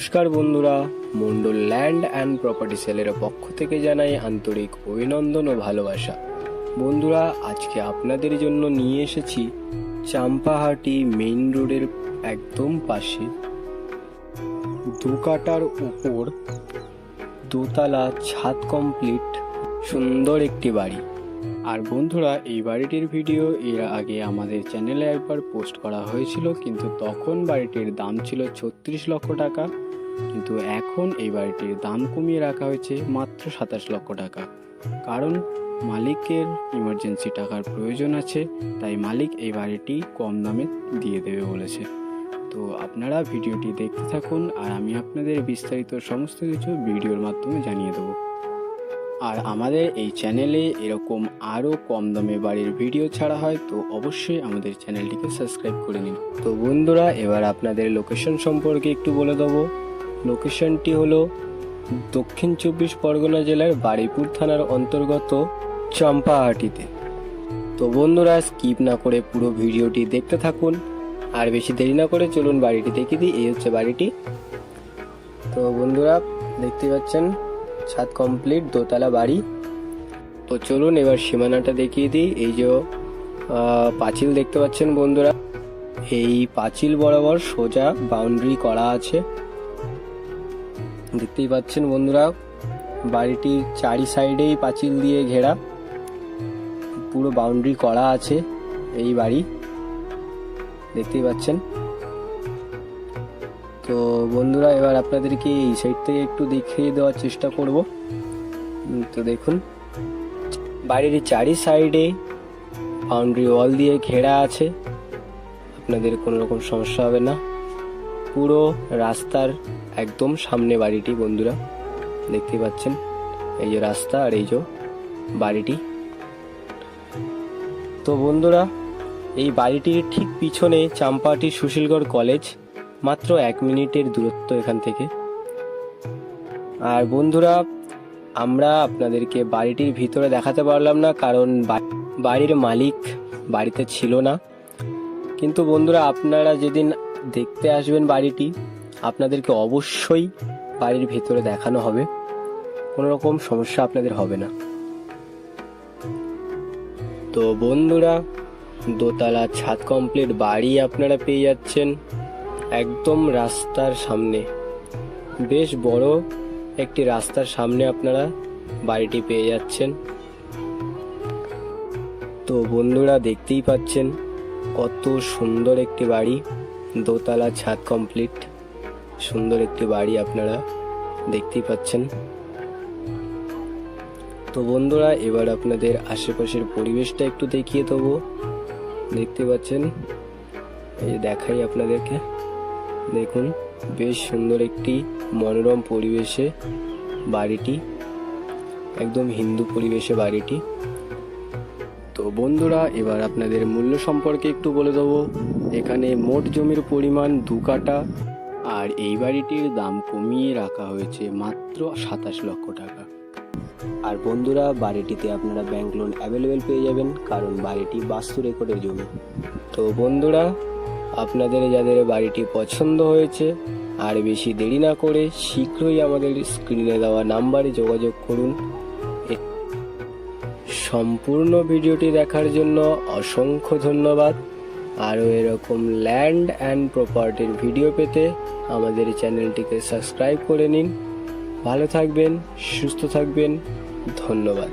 নমস্কার বন্ধুরা, Mondal land and property সেলের পক্ষ থেকে জানাই আন্তরিক অভিনন্দন ও ভালোবাসা। বন্ধুরা, আজকে আপনাদের জন্য নিয়ে এসেছি চাম্পাহাটি মেইন রোডের একদম পাশে 2 কাঠার উপর দোতলা ছাদ কমপ্লিট সুন্দর একটি বাড়ি। আর বন্ধুরা, এই বাড়িটির ভিডিও এর আগে আমাদের চ্যানেলে একবার পোস্ট করা হয়েছিল, কিন্তু তখন বাড়িটির দাম ছিল 36 লক্ষ টাকা। কিন্তু এখন এই বাড়িটির দাম কমিয়ে রাখা হয়েছে মাত্র 27 লক্ষ টাকা। কারণ মালিকের ইমার্জেন্সি টাকার প্রয়োজন আছে, তাই মালিক এই বাড়িটি কম দামে দিয়ে দেবে বলেছে। তো আপনারা ভিডিওটি দেখতে থাকুন, আর আমি আপনাদের বিস্তারিত সমস্ত কিছু ভিডিওর মাধ্যমে জানিয়ে দেবো। আর আমাদের এই চ্যানেলে এরকম আরও কম দামে বাড়ির ভিডিও ছাড়া হয়, তো অবশ্যই আমাদের চ্যানেলটিকে সাবস্ক্রাইব করে নিন। তো বন্ধুরা, এবার আপনাদের লোকেশন সম্পর্কে একটু বলে দেবো। লোকেশনটি হলো দক্ষিণ 24 পরগনা জেলার বারুইপুর থানার অন্তর্গত চাম্পাহাটিতে। তো বন্ধুরা, স্কিপ না করে পুরো ভিডিওটি দেখতে থাকুন। আর বেশি দেরি না করে চলুন বাড়িটি দেখিয়ে দিই। এই হচ্ছে বাড়িটি। তো বন্ধুরা, দেখতে পাচ্ছেন ছাদ কমপ্লিট দোতলা বাড়ি। তো চলুন এবার সীমানাটা দেখিয়ে দিই। এই যে পাঁচিল দেখতে পাচ্ছেন বন্ধুরা, এই পাঁচিল বরাবর সোজা বাউন্ডারি করা আছে। দেখতেই পাচ্ছেন বন্ধুরা, বাড়িটির চারি সাইডেই পাঁচিল দিয়ে ঘেরা, পুরো বাউন্ডারি করা আছে এই বাড়ি, দেখতেই পাচ্ছেন। তো বন্ধুরা, এবার আপনাদেরকে এই সাইড থেকে একটু দেখিয়ে দেওয়ার চেষ্টা করব। তো দেখুন, বাড়ির চারি সাইডে বাউন্ডারি ওয়াল দিয়ে ঘেরা আছে, আপনাদের কোনো রকম সমস্যা হবে না। পুরো রাস্তার একদম সামনে বাড়িটি বন্ধুরা, দেখতে পাচ্ছেন। এই যে রাস্তা আর এই যে বাড়িটি। তো বন্ধুরা, এই বাড়িটির ঠিক পিছনে চাম্পাহাটি সুশীলগড় কলেজ, মাত্র 1 মিনিটের দূরত্ব এখান থেকে। আর বন্ধুরা, আমরা আপনাদেরকে বাড়িটির ভিতরে দেখাতে পারলাম না, কারণ বাড়ির মালিক বাড়িতে ছিল না। কিন্তু বন্ধুরা, আপনারা যেদিন দেখতে আসবেন বাড়িটি, আপনাদেরকে অবশ্যই বাড়ির ভিতরে দেখানো হবে, কোনো রকম সমস্যা আপনাদের হবে না। তো বন্ধুরা, দোতলা ছাদ কমপ্লিট বাড়ি আপনারা পেয়ে যাচ্ছেন একদম রাস্তার সামনে। বেশ বড় একটি রাস্তার সামনে আপনারা বাড়িটি পেয়ে যাচ্ছেন। তো বন্ধুরা, দেখতেই পাচ্ছেন কত সুন্দর একটি বাড়ি, দোতলা ছাদ কমপ্লিট সুন্দর একটি বাড়ি আপনারা দেখতেই পাচ্ছেন। তো বন্ধুরা, এবার আপনাদের আশেপাশের পরিবেশটা একটু দেখিয়ে দেবো। দেখতে পাচ্ছেন, এই দেখাই আপনাদেরকে। দেখুন, বেশ সুন্দর একটি মনোরম পরিবেশে বাড়িটি, একদম হিন্দু পরিবেশে বাড়িটি। তো বন্ধুরা, এবার আপনাদের মূল্য সম্পর্কে একটু বলে দেবো। এখানে মোট জমির পরিমাণ 2 কাঠা, আর এই বাড়িটির দাম কমিয়ে রাখা হয়েছে মাত্র 27 লক্ষ টাকা। আর বন্ধুরা, বাড়িটিতে আপনারা ব্যাংক লোন অ্যাভেলেবেল পেয়ে যাবেন, কারণ বাড়িটি বাস্তু রেকর্ডের জমি। তো বন্ধুরা, আপনাদের যাদের বাড়িটি পছন্দ হয়েছে, আর বেশি দেরি না করে শীঘ্রই আমাদের স্ক্রিনে দেওয়া নাম্বারে যোগাযোগ করুন। সম্পূর্ণ ভিডিওটি দেখার জন্য অসংখ্য ধন্যবাদ। আরও এরকম ল্যান্ড অ্যান্ড প্রপার্টির ভিডিও পেতে আমাদের চ্যানেলটিকে সাবস্ক্রাইব করে নিন। ভালো থাকবেন, সুস্থ থাকবেন, ধন্যবাদ।